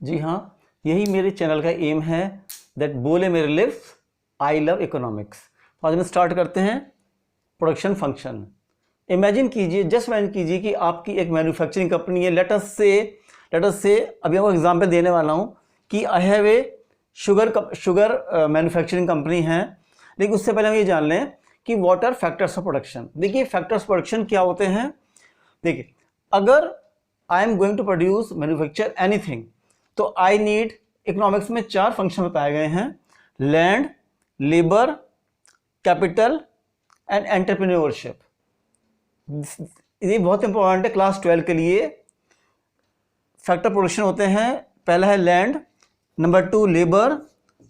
जी हाँ, यही मेरे चैनल का एम है, दैट बोले मेरे लिप्स आई लव इकोनॉमिक्स। तो आज हम स्टार्ट करते हैं प्रोडक्शन फंक्शन। इमेजिन कीजिए, जस्ट इमेजिन कीजिए कि आपकी एक मैन्युफैक्चरिंग कंपनी है। लेट अस से अभी आपको एग्जांपल देने वाला हूँ कि I have a sugar manufacturing company है। लेकिन उससे पहले हम ये जान लें कि what are factors of production. देखिए फैक्टर्स प्रोडक्शन क्या होते हैं। देखिए, अगर I am going to produce manufacture anything तो आई नीड, इकोनॉमिक्स में 4 फंक्शन बताए गए हैं: land, labour, capital and entrepreneurship. ये बहुत इंपॉर्टेंट है क्लास 12 के लिए। फैक्टर प्रोडक्शन होते हैं, पहला है land, number 2 labour,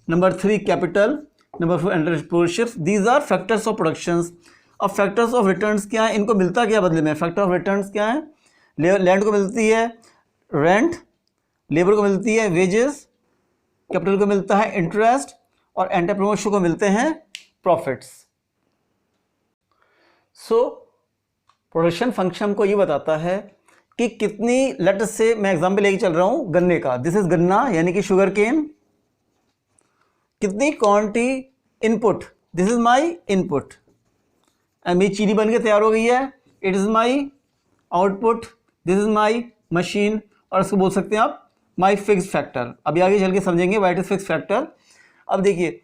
number 3 capital, number 4 entrepreneurship. These are factors of productions. अब फैक्टर्स ऑफ रिटर्न्स क्या है, इनको मिलता क्या बदले में? फैक्टर ऑफ रिटर्न्स क्या है? लैंड को मिलती है रेंट, लेबर को मिलती है वेजेस, कैपिटल को मिलता है इंटरेस्ट और एंटरप्रेन्योरशिप को मिलते हैं प्रॉफिट्स। सो प्रोडक्शन फंक्शन को ये बताता है कि कितनी, लेट से मैं एग्जांपल लेके चल रहा हूं गन्ने का। दिस इज गन्ना यानी कि शुगर केन। कितनी quantity input, this is my input and मेरी चीनी बन के तैयार हो गई है। It is my output, this is my machine, और इसको बोल सकते हैं आप माय फिक्स्ड फैक्टर। अभी आगे चल के समझेंगे व्हाट इज फिक्स्ड फैक्टर। अब देखिए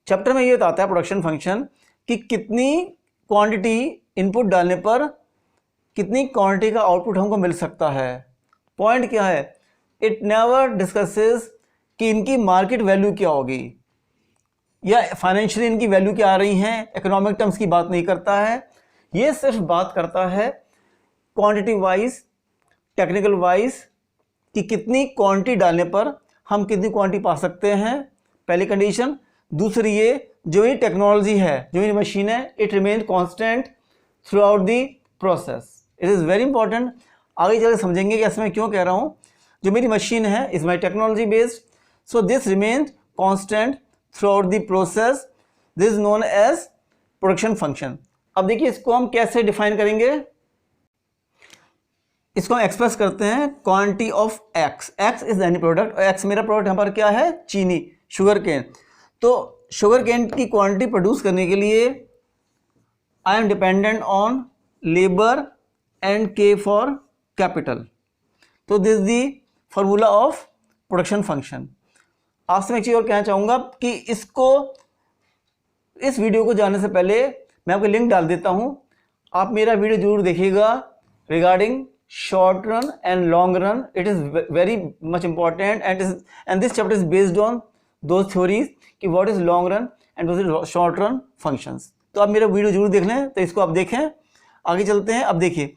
चैप्टर में ये बताता है प्रोडक्शन फंक्शन कि कितनी क्वांटिटी इनपुट डालने पर कितनी क्वांटिटी का आउटपुट हमको मिल सकता है। पॉइंट क्या है, इट नेवर डिस्कसेस कि इनकी मार्केट वैल्यू क्या होगी या फाइनेंशियली इनकी वैल्यू क्या आ रही है। इकोनॉमिक टर्म्स की बात नहीं करता है, ये सिर्फ बात करता है क्वांटिटी वाइज, टेक्निकल वाइज कि कितनी क्वांटिटी डालने पर हम कितनी क्वांटिटी पा सकते हैं, पहली कंडीशन। दूसरी ये, जो ये टेक्नोलॉजी है, जो ये मशीन है, it remain constant throughout the process. It is very important. आगे चलकर समझेंगे कि ऐसे मैं क्यों कह रहा हूँ। जो मेरी मशीन है is my technology based, so this remain constant throughout the process. This is known as production function. अब देखिए इसको हम कैसे डिफाइन करेंगे। इसको हम एक्सप्रेस करते हैं quantity of x. X is any product, x मेरा प्रोडक्ट यहाँ पर क्या है, चीनी, शुगर केन। तो शुगर केन की क्वांटिटी प्रोड्यूस करने के लिए I am dependent on labour and के फॉर कैपिटल। तो this the formula of production function. आपसे मैं एक चीज़ और कहना चाहूँगा कि इस वीडियो को जानने से पहले मैं आपको लिंक डाल देता हूँ। आप मेरा वीडियो जरूर देखिएगा regarding short run and long run. It is very much important and this chapter is based on those theories कि what is long run and what is short run functions. तो आप मेरा वीडियो जरूर देख लें, तो इसको आप देखें। आगे चलते हैं। अब देखिए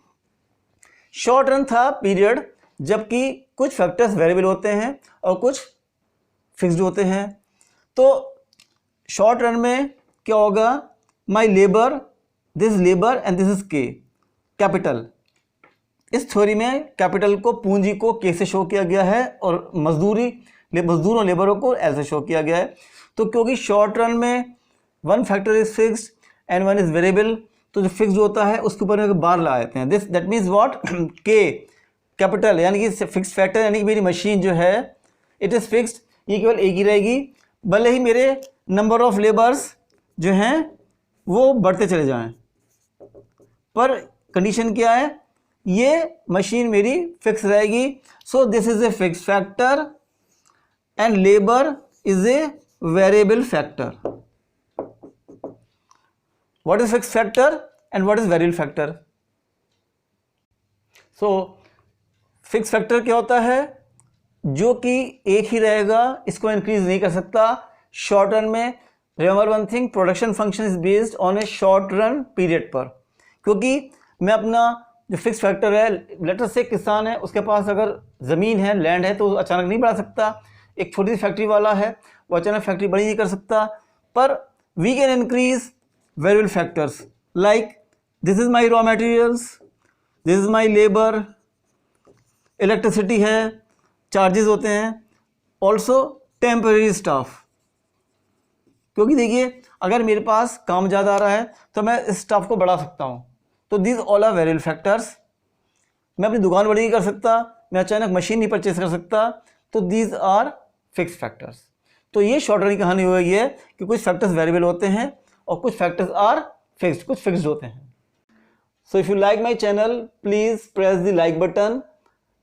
शॉर्ट रन था पीरियड जबकि कुछ फैक्टर्स वेरिएबल होते हैं और कुछ फिक्स्ड होते हैं। तो शॉर्ट रन में क्या होगा, my labour, this labour and this is के कैपिटल। इस थ्योरी में कैपिटल को, पूंजी को के से शो किया गया है और मजदूर और लेबरों को एल से शो किया गया है। तो क्योंकि शॉर्ट रन में one factor is fixed and one is variable, तो जो फिक्स्ड होता है उसके ऊपर में बार लगा देते हैं। दिस दैट मीन्स व्हाट, के कैपिटल यानी कि फिक्स्ड फैक्टर यानी कि मेरी मशीन जो है इट इज़ फिक्स्ड, ये केवल एक ही रहेगी, भले ही मेरे नंबर ऑफ लेबर्स जो हैं वो बढ़ते चले जाएं। पर कंडीशन क्या है, ये मशीन मेरी फिक्स रहेगी। सो this is a fix factor and labour is a variable factor. What is fix factor and what is variable factor? So fix factor क्या होता है, जो कि एक ही रहेगा, इसको इंक्रीज नहीं कर सकता। शॉर्ट रन में remember one thing, production function is based on A short run period पर। क्योंकि मैं अपना जो फिक्स फैक्टर है, लेटर से किसान है, उसके पास अगर ज़मीन है, लैंड है, तो अचानक नहीं बढ़ा सकता। एक छोटी सी फैक्ट्री वाला है, वो अचानक फैक्ट्री बड़ी नहीं कर सकता। पर we can increase variable factors like this is my raw materials, this is my labour, electricity है, चार्जेस होते हैं, ऑल्सो टेम्परेरी स्टाफ। क्योंकि देखिए अगर मेरे पास काम ज़्यादा आ रहा है तो मैं इस स्टाफ को बढ़ा सकता हूँ। तो this all are variable factors. मैं अपनी दुकान बड़ी नहीं कर सकता, मैं अचानक मशीन नहीं परचेस कर सकता, तो दीज आर फिक्स फैक्टर्स। तो ये शॉर्ट रन की कहानी हो गई है कि कुछ फैक्टर्स वेरिएबल होते हैं और कुछ फैक्टर्स आर फिक्स्ड, कुछ फिक्स्ड होते हैं। So if you like my channel, please press the like button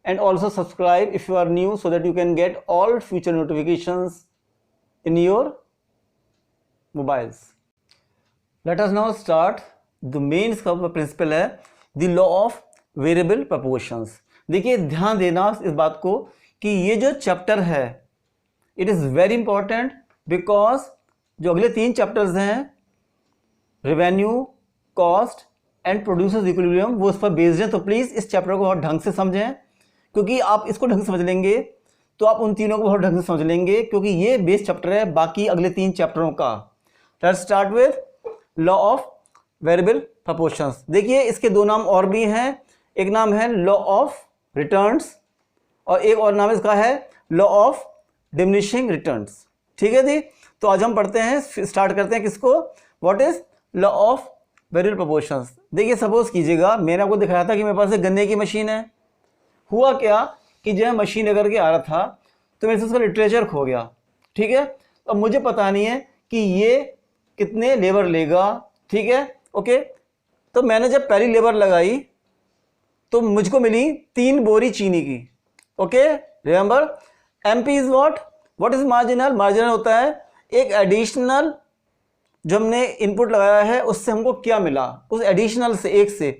and also subscribe if you are new so that you can get all future notifications in your mobiles. Let us now start. The main इसका principle है the law of variable proportions. देखिए ध्यान देना इस बात को कि ये जो चैप्टर है it is very important because जो अगले 3 चैप्टर्स हैं revenue, cost and producers equilibrium वो उस पर बेस्ड है। तो प्लीज़ इस चैप्टर को बहुत ढंग से समझें, क्योंकि आप इसको ढंग से समझ लेंगे तो आप उन तीनों को बहुत ढंग से समझ लेंगे, क्योंकि ये बेस चैप्टर है बाकी अगले 3 चैप्टरों का। Let's start with law of variable proportions. देखिए इसके 2 नाम और भी हैं, एक नाम है लॉ ऑफ रिटर्न्स और एक और नाम इसका है लॉ ऑफ डिमिनिशिंग रिटर्न्स। ठीक है जी, तो आज हम पढ़ते हैं, स्टार्ट करते हैं किसको, what is law of variable proportions. देखिए सपोज कीजिएगा मैंने आपको दिखाया था कि मेरे पास एक गन्ने की मशीन है। हुआ क्या कि जब मैं मशीन लेकर के आ रहा था तो मेरे से उसका लिटरेचर खो गया। ठीक है, अब मुझे पता नहीं है कि ये कितने लेबर लेगा। ठीक है, ओके, तो मैंने जब पहली लेबर लगाई तो मुझको मिली 3 बोरी चीनी की। Okay, remember MP is what is marginal. Marginal होता है एक एडिशनल जो हमने इनपुट लगाया है उससे हमको क्या मिला, उस एडिशनल से एक से।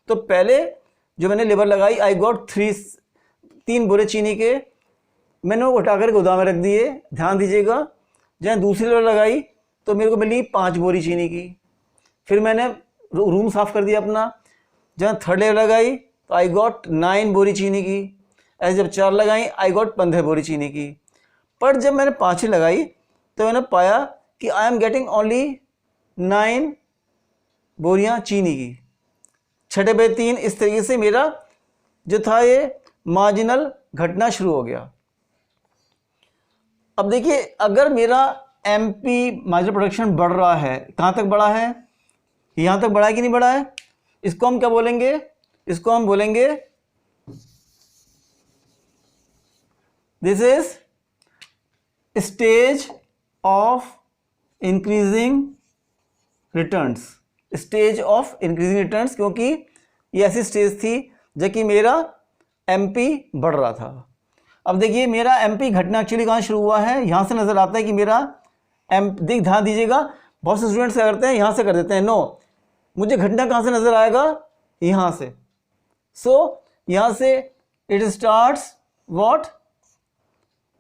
तो पहले जो मैंने लेबर लगाई आई गॉट 3 बोरे चीनी के, मैंने वो उठाकर गोदाम में रख दिए। ध्यान दीजिएगा, जहाँ दूसरी लेबर लगाई तो मेरे को मिली 5 बोरी चीनी की। फिर मैंने रूम साफ कर दिया अपना, जहाँ थर्ड लेबर लगाई तो आई गॉट 9 बोरी चीनी की। ऐसे जब 4 लगाई आई गॉट 15 बोरी चीनी की। पर जब मैंने 5 लगाई तो मैंने पाया कि आई एम गेटिंग ओनली 9 बोरियां चीनी की। 6/3 इस तरीके से मेरा जो था ये मार्जिनल घटना शुरू हो गया। अब देखिए अगर मेरा एमपी मार्जिनल प्रोडक्शन बढ़ रहा है, कहाँ तक बढ़ा है, यहाँ तक बढ़ा है कि नहीं बढ़ा है, इसको हम क्या बोलेंगे, इसको हम बोलेंगे this is stage of increasing returns. Stage of increasing returns, क्योंकि ये ऐसी स्टेज थी जबकि मेरा एमपी बढ़ रहा था। अब देखिए मेरा एमपी घटना एक्चुअली कहाँ शुरू हुआ है, यहाँ से नजर आता है कि मेरा ध्यान दीजिएगा, बहुत से स्टूडेंट्स क्या करते हैं यहाँ से कर देते हैं। नो, मुझे घटना कहाँ से नजर आएगा, यहाँ से। सो यहाँ से it starts what,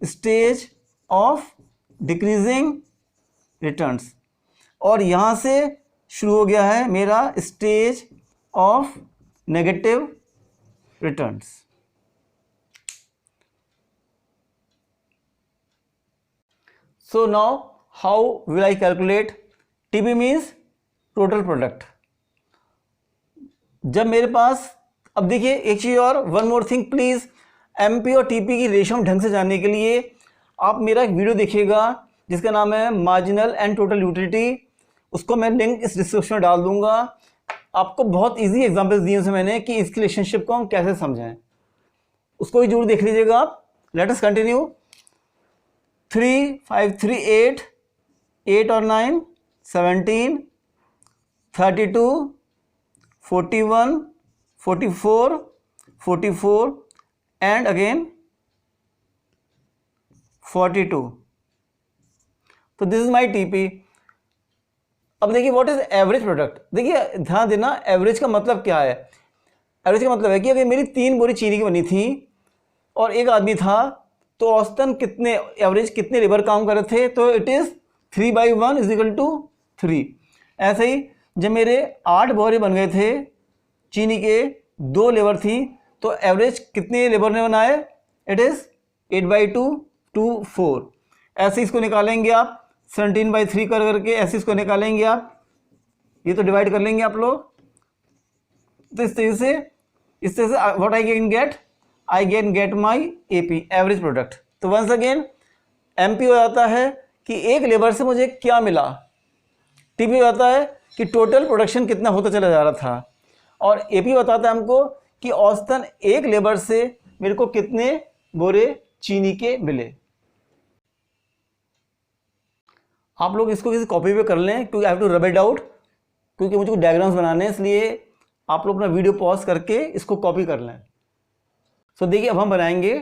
stage of decreasing returns, और यहाँ से शुरू हो गया है मेरा stage of negative returns. So now how will I calculate TP means total product. जब मेरे पास, अब देखिए एक चीज़ और, one more thing please, MP और टीपी की रेशियो ढंग से जानने के लिए आप मेरा एक वीडियो देखिएगा जिसका नाम है मार्जिनल एंड टोटल यूटिलिटी। उसको मैं लिंक इस डिस्क्रिप्शन में डाल दूंगा। आपको बहुत इजी एग्जांपल्स दिए उसे मैंने कि इसकी रिलेशनशिप को हम कैसे समझें, उसको भी जरूर देख लीजिएगा आप। Let us continue. 3, 5, 3, 8 और 9, 17, 32, 41, 44, 44 एंड अगेन 42। तो दिस इज माई टीपी। अब देखिए व्हाट इज एवरेज प्रोडक्ट। देखिए ध्यान देना, एवरेज का मतलब क्या है। एवरेज का मतलब है कि अगर मेरी 3 बोरी चीनी की बनी थी और एक आदमी था तो औसतन कितने एवरेज कितने लेबर काम कर रहे थे, तो it is 3/1 is equal to 3। ऐसे ही जब मेरे 8 बोरे बन गए थे चीनी के, 2 लेबर थी, तो एवरेज कितने लेबर ने बनाए, इट इज 8/2 to 4। ऐसे इसको निकालेंगे आप 17/3 कर करके, ऐसे इसको निकालेंगे आप, ये तो डिवाइड कर लेंगे आप लोग। तो इस तरह से what I can get my AP, average product. तो वंस अगेन एमपी हो जाता है कि एक लेबर से मुझे क्या मिला, टीपी बताता है कि टोटल प्रोडक्शन कितना होता चला जा रहा था, और एपी बताता है हमको कि औसतन एक लेबर से मेरे को कितने बोरे चीनी के मिले। आप लोग इसको किसी कॉपी पे कर लें, क्योंकि I have to rub it out, क्योंकि मुझे कुछ डायग्राम्स बनाने हैं, इसलिए आप लोग अपना वीडियो पॉज करके इसको कॉपी कर लें। सो देखिए, अब हम बनाएंगे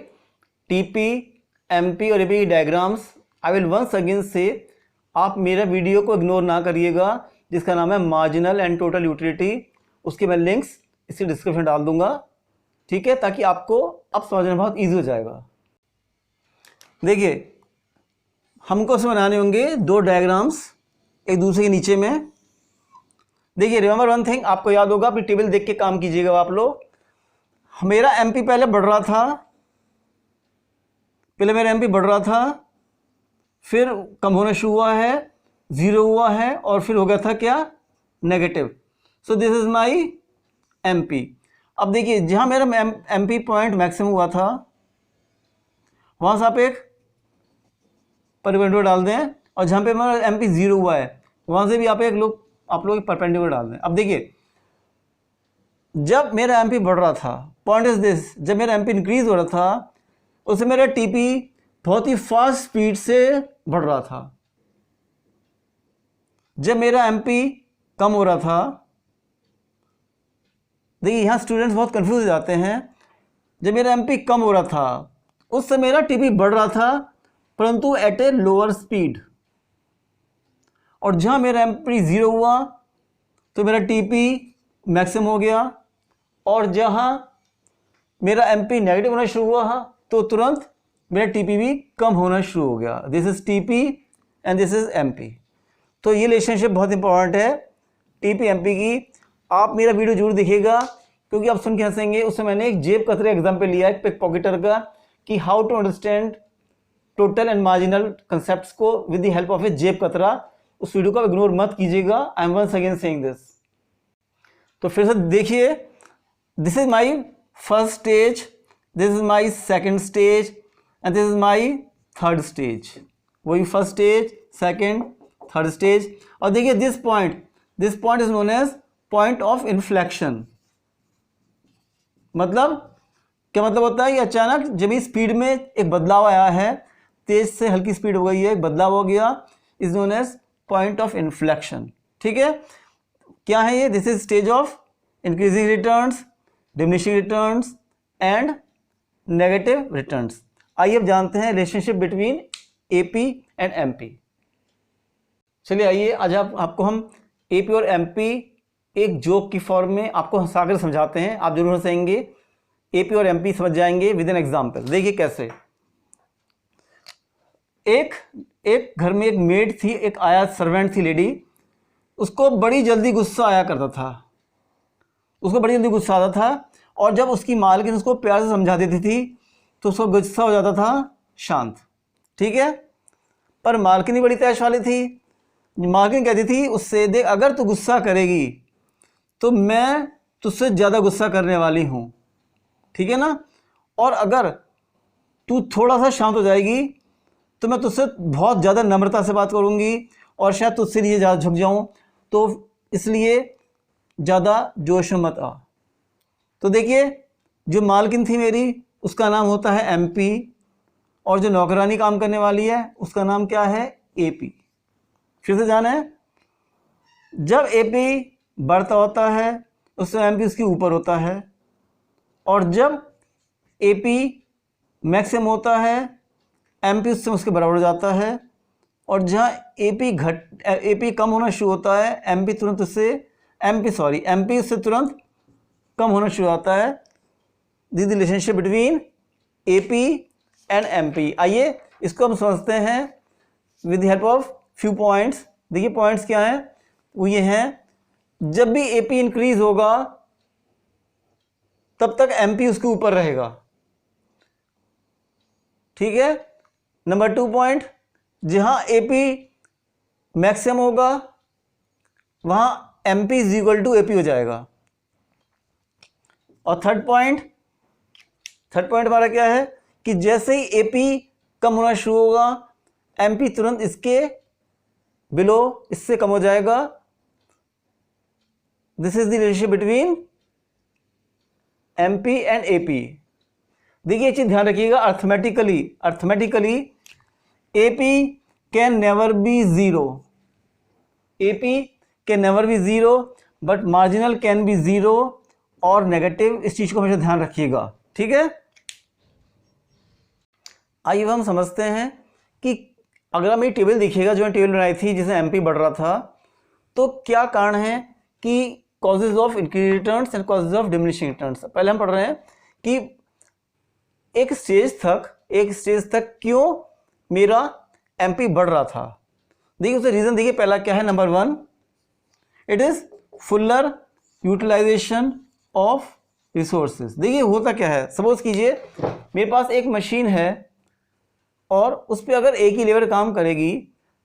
टीपी, एमपी और एपी की diagrams. I will once again से, आप मेरा वीडियो को इग्नोर ना करिएगा, जिसका नाम है मार्जिनल एंड टोटल यूटिलिटी। उसके मैं लिंक्स इसी डिस्क्रिप्शन डाल दूंगा, ठीक है, ताकि आपको अब समझना बहुत ईजी हो जाएगा। देखिए, हमको उसमें बनाने होंगे दो डायग्राम्स एक दूसरे के नीचे में। देखिए, रिमेंबर वन थिंग, आपको याद होगा, अपनी टेबल देख के काम कीजिएगा आप लोग। मेरा एमपी पहले बढ़ रहा था, पहले मेरा एमपी बढ़ रहा था, फिर कम होना शुरू हुआ है, 0 हुआ है, और फिर हो गया था क्या, negative. So this is my MP. अब देखिए, जहां मेरा एमपी पॉइंट मैक्सिमम हुआ था, वहां से आप एक परपेंडिकुलर डाल दें, और जहां पे मेरा एमपी 0 हुआ है, वहां से भी आप लोग परपेंडिकुलर डाल दें। अब देखिए, जब मेरा एमपी बढ़ रहा था, पॉइंट इज दिस, जब मेरा एमपी इंक्रीज हो रहा था, उससे मेरा टीपी बहुत ही फास्ट स्पीड से बढ़ रहा था। जब मेरा एमपी कम हो रहा था, देखिए यहां स्टूडेंट्स बहुत कंफ्यूज हो जाते हैं। जब मेरा एमपी कम हो रहा था, उससे मेरा टीपी बढ़ रहा था, परंतु एट ए लोअर स्पीड। और जहां मेरा एमपी 0 हुआ, तो मेरा टीपी मैक्सिमम हो गया, और जहां मेरा एमपी नेगेटिव होना शुरू हुआ, तो तुरंत मेरा टीपी भी कम होना शुरू हो गया। This is TP and this is MP. तो ये रिलेशनशिप बहुत इंपॉर्टेंट है टीपी एमपी की। आप मेरा वीडियो जरूर देखिएगा, क्योंकि आप सुन के हंसेंगे। उसमें मैंने एक जेब कतरे एग्जाम्पल लिया है, पिक पॉकेटर का, कि how to understand total and marginal concepts को with the help of a जेब कतरा। उस वीडियो को इग्नोर मत कीजिएगा। I am once again saying this. तो फिर से देखिए, this is my first stage, this is my second stage, and this is my third stage. वही first stage, second, third stage. और देखिए, this point is known as point of inflection. मतलब क्या मतलब होता है कि अचानक जब इस स्पीड में एक बदलाव आया है, तेज से हल्की स्पीड हो गई है, एक बदलाव हो गया, is known as point of inflection. ठीक है, क्या है ये? This is stage of increasing returns, diminishing returns and negative returns. आइए अब जानते हैं relationship between AP and MP. चलिए आइए, आज आपको हम एपी और एमपी एक जोक की फॉर्म में आपको हंसाकर समझाते हैं। आप जरूर हंसेंगे, एपी और एमपी समझ जाएंगे विद एन एग्जाम्पल। देखिए कैसे। एक घर में एक मेड थी, एक आया सर्वेंट थी लेडी। उसको बड़ी जल्दी गुस्सा आया करता था, उसको बड़ी जल्दी गुस्सा आता था, और जब उसकी मालकिन उसको प्यार से समझा देती थी तो उसको गुस्सा हो जाता था शांत। ठीक है, पर मालकिन ही बड़ी तैश वाली थी। मालकिन कहती थी उससे, देख अगर तू गुस्सा करेगी तो मैं तुझसे ज़्यादा गुस्सा करने वाली हूँ, ठीक है ना, और अगर तू थोड़ा सा शांत हो जाएगी तो मैं तुझसे बहुत ज़्यादा नम्रता से बात करूँगी, और शायद तुझसे लिए ज़्यादा झुक जाऊँ, तो इसलिए ज़्यादा जोश में मत आ। तो देखिए, जो मालकिन थी मेरी, उसका नाम होता है एमपी, और जो नौकरानी काम करने वाली है उसका नाम क्या है? एपी। फिर से जाना है, जब एपी बढ़ता होता है उससे एमपी उसके ऊपर होता है, और जब एपी मैक्सिमम होता है एमपी उससे उसके बराबर हो जाता है, और जहाँ एपी कम होना शुरू होता है एमपी उससे तुरंत कम होना शुरू होता है। This relationship between AP and MP. आइए इसको हम समझते हैं with the help of few points. देखिए पॉइंट्स क्या हैं, वो ये हैं, जब भी एपी इंक्रीज होगा तब तक एमपी उसके ऊपर रहेगा। ठीक है, नंबर 2 पॉइंट, जहां एपी मैक्सिमम होगा वहां MP is equal to AP हो जाएगा। और थर्ड पॉइंट हमारा क्या है कि जैसे ही एपी कम होना शुरू होगा एमपी तुरंत इससे कम हो जाएगा। This is the relationship between MP and AP. देखिए ये चीज ध्यान रखिएगा, arithmetically AP can never be zero, AP can never be zero, but marginal can be zero और नेगेटिव, इस चीज को हमेशा ध्यान रखिएगा, ठीक है। आइए हम समझते हैं कि अगर आप ये टेबल देखिएगा, जो टेबल बनाई थी जिसमें एमपी बढ़ रहा था, तो क्या कारण है कि causes of increase returns and causes of diminishing returns. पहले हम पढ़ रहे हैं कि एक स्टेज तक क्यों मेरा एमपी बढ़ रहा था। देखिए उसका रीजन देखिए, पहला क्या है, number 1 it is fuller utilisation of resources. देखिए होता क्या है, सपोज कीजिए मेरे पास एक मशीन है और उस पर अगर एक ही लेबर काम करेगी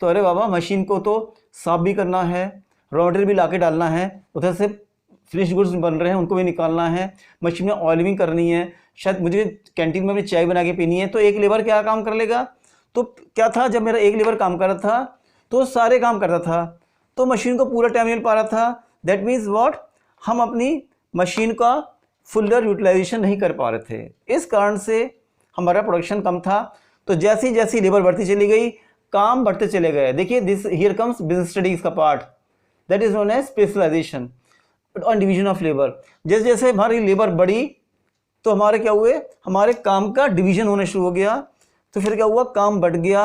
तो अरे बाबा मशीन को तो साफ भी करना है, रॉ मटेरियल भी लाके डालना है, उधर से फिनिश गुड्स बन रहे हैं उनको भी निकालना है, मशीन में ऑयलिंग करनी है, शायद मुझे कैंटीन में अपनी चाय बना के पीनी है, तो एक लेबर क्या काम कर लेगा। तो क्या था, जब मेरा एक लेबर काम कर रहा था तो सारे काम करता था, तो मशीन को पूरा टाइम मिल पा रहा था। दैट मीन्स व्हाट, हम अपनी मशीन का फुलर यूटिलाइजेशन नहीं कर पा रहे थे, इस कारण से हमारा प्रोडक्शन कम था। तो जैसी जैसी लेबर बढ़ती चली गई, काम बढ़ते चले गए। देखिए this here comes business studies का part, that is known as specialisation on division of labour. जैसे जैसे हमारी लेबर बढ़ी तो हमारे क्या हुए, हमारे काम का डिवीजन होना शुरू हो गया। तो फिर क्या हुआ, काम बढ़ गया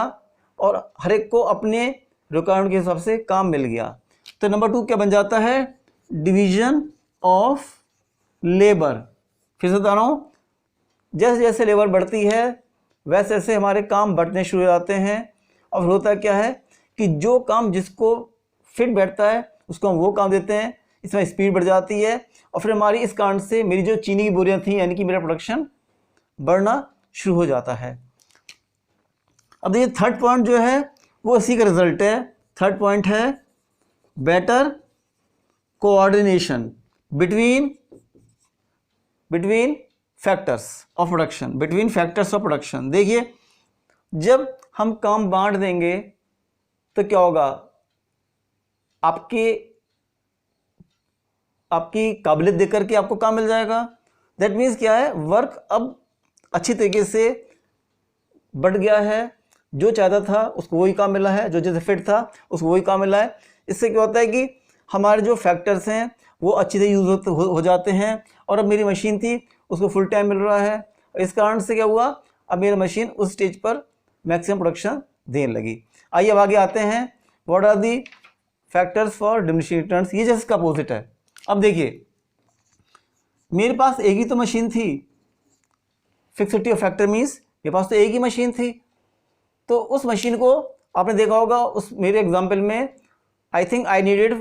और हर एक को अपने रिक्वायरमेंट के हिसाब से काम मिल गया। तो नंबर 2 क्या बन जाता है, डिवीजन ऑफ लेबर। फिर से बता रहा हूँ, जैसे जैसे लेबर बढ़ती है वैसे वैसे हमारे काम बढ़ने शुरू हो जाते हैं। और होता क्या है कि जो काम जिसको फिट बैठता है उसको हम वो काम देते हैं, इसमें स्पीड बढ़ जाती है और फिर हमारी इस कारण से मेरी जो चीनी की बोरियां थी यानी कि मेरा प्रोडक्शन बढ़ना शुरू हो जाता है। अब देखिए थर्ड पॉइंट जो है वो इसी का रिजल्ट है। थर्ड पॉइंट है better coordination between factors of production. देखिए जब हम काम बांट देंगे तो क्या होगा, आपकी काबिलियत देख करके आपको काम मिल जाएगा। दैट मीन्स क्या है, वर्क अब अच्छी तरीके से बढ़ गया है, जो चाहता था उसको वही काम मिला है, जो जैसे फिट था उसको वही काम मिला है। इससे क्या होता है कि हमारे जो फैक्टर्स हैं वो अच्छी से यूज हो जाते हैं और अब मेरी मशीन थी उसको फुल टाइम मिल रहा है। इस कारण से क्या हुआ, अब मेरी मशीन उस स्टेज पर मैक्सिमम प्रोडक्शन देने लगी। आइए अब आगे आते हैं, what are the factors for diminishing returns. ये जैसे इसका अपोजिट है। अब देखिए मेरे पास एक ही तो मशीन थी, फिक्सिटी ऑफ फैक्टर मीन्स मेरे पास तो एक ही मशीन थी। तो उस मशीन को आपने देखा होगा, उस मेरे एग्जाम्पल में I think I needed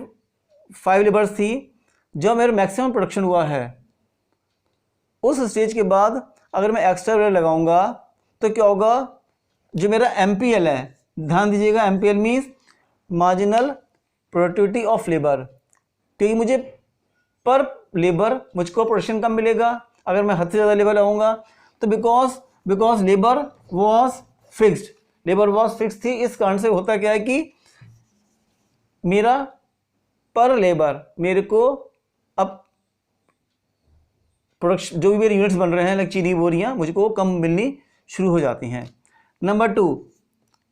5 labours थी, जो मेरा मैक्सिमम प्रोडक्शन हुआ है। उस स्टेज के बाद अगर मैं एक्स्ट्रा लेबर लगाऊंगा तो क्या होगा, जो मेरा MPL है, ध्यान दीजिएगा MPL means marginal productivity of labour, क्योंकि मुझे पर लेबर मुझको प्रोडक्शन कम मिलेगा अगर मैं हद से ज़्यादा लेबर लगाऊंगा। तो बिकॉज लेबर वॉज फिक्स्ड थी, इस कारण से होता क्या है कि मेरा पर लेबर मेरे को अब प्रोडक्शन जो भी मेरे यूनिट्स बन रहे हैं लाइक चीनी बोरियां मुझको कम मिलनी शुरू हो जाती हैं। Number 2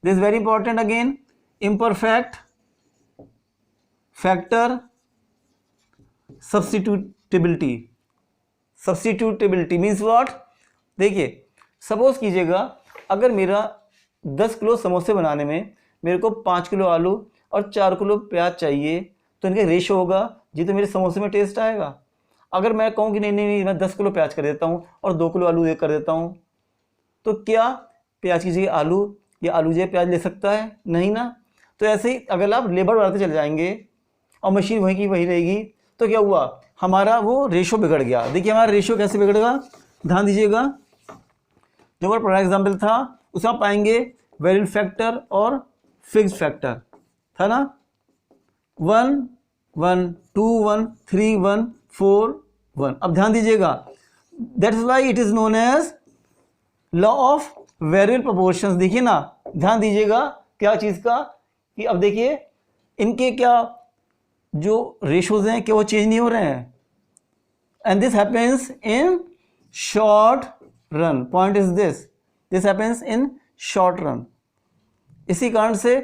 this very important again, imperfect factor substitutability means what. देखिए सपोज कीजिएगा अगर मेरा 10 किलो समोसे बनाने में मेरे को 5 किलो आलू और 4 किलो प्याज चाहिए, तो इनका रेशो होगा जी, तो मेरे समोसे में टेस्ट आएगा। अगर मैं कहूँ कि नहीं मैं 10 किलो प्याज कर देता हूँ और 2 किलो आलू कर देता हूँ, तो क्या प्याज की जगह आलू या आलू जगह प्याज ले सकता है? नहीं ना। तो ऐसे ही अगर आप लेबर बढ़ाते चले जाएंगे और मशीन वहीं की वहीं रहेगी तो क्या हुआ, हमारा वो रेशो बिगड़ गया। देखिए हमारा रेशो कैसे बिगड़ेगा, ध्यान दीजिएगा। जो हमारा पहला एग्जाम्पल था उसमें आप पाएंगे वेरिएबल फैक्टर और फिक्स्ड फैक्टर था ना, 1 1 2 1 3 1 4 1। अब ध्यान दीजिएगा, that is why it is known as law of variable proportions. देखिए ना, ध्यान दीजिएगा क्या चीज का, कि अब देखिए इनके क्या जो रेशोज हैं क्या वो चेंज नहीं हो रहे हैं, and this happens in short run, point is this happens in short run. इसी कारण से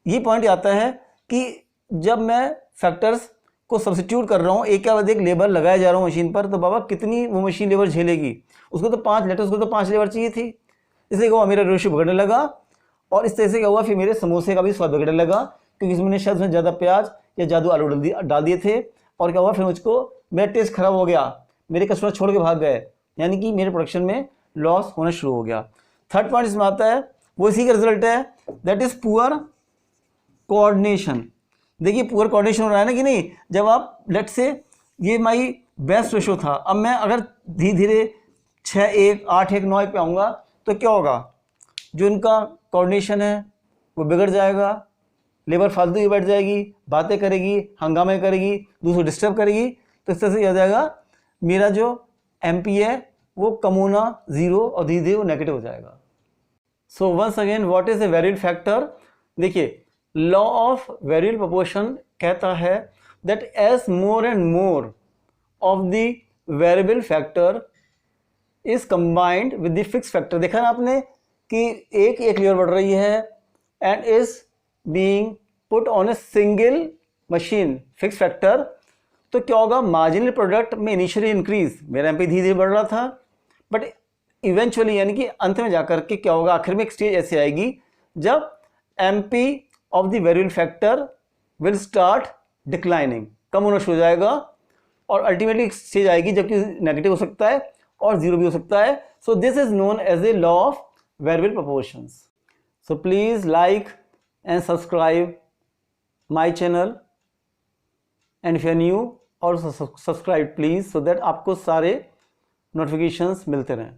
ये पॉइंट आता है कि जब मैं फैक्टर्स को सब्स्टिट्यूट कर रहा हूँ, एक के बाद एक लेबर लगाया जा रहा हूँ मशीन पर, तो बाबा कितनी वो मशीन लेबर झेलेगी, उसको तो 5 लेटर, उसको तो 5 लेबर चाहिए थी। इसलिए क्या हुआ, मेरा रेशियो बिगड़ने लगा, और इस तरह से क्या हुआ, फिर मेरे समोसे का भी स्वाद बिगड़ने लगा, क्योंकि इसमें शायद उसमें ज़्यादा प्याज या जादू आलू डाल दिए थे। और क्या हुआ, फिर मुझको मेरा टेस्ट खराब हो गया, मेरे कस्टमर छोड़ के भाग गए, यानी कि मेरे प्रोडक्शन में लॉस होना शुरू हो गया। थर्ड पॉइंट इसमें आता है, वो इसी का रिजल्ट है, दैट इज पुअर कोऑर्डिनेशन। देखिए पुअर कोऑर्डिनेशन हो रहा है ना कि नहीं। जब आप लेट से ये माई बेस्ट रेशो था, अब मैं अगर धीरे धीरे 6-1, 8-1, 9-1 पे आऊँगा तो क्या होगा, जो इनका कोऑर्डिनेशन है वो बिगड़ जाएगा, लेबर फालतू ही बैठ जाएगी, बातें करेगी, हंगामे करेगी, दूसरों डिस्टर्ब करेगी, तो इस तरह से क्या हो जाएगा, मेरा जो MP है वो कम होना 0 और धीरे धीरे वो नेगेटिव हो जाएगा। So once again what is a variable factor. देखिए लॉ ऑफ वेरिएबल प्रोपोर्शन कहता है that as more and more of the variable factor is combined with the fix factor. देखा ना आपने कि एक लेबर बढ़ रही है and is being put on a single machine fix factor, तो क्या होगा, मार्जिनल प्रोडक्ट में इनिशियली इंक्रीज, मेरा MP धीरे धीरे बढ़ रहा था, बट इवेंचुअली यानी कि अंत में जाकर के क्या होगा, आखिर में एक स्टेज ऐसी आएगी जब MP of the variable factor will start declining, कम होना शुरू हो जाएगा, और अल्टीमेटली एक स्टेज आएगी जबकि नेगेटिव हो सकता है और 0 भी हो सकता है। So this is known as a law of variable proportions. So please like and subscribe my channel, and if you are new और सब्सक्राइब प्लीज, सो दैट आपको सारे नोटिफिकेशंस मिलते रहें।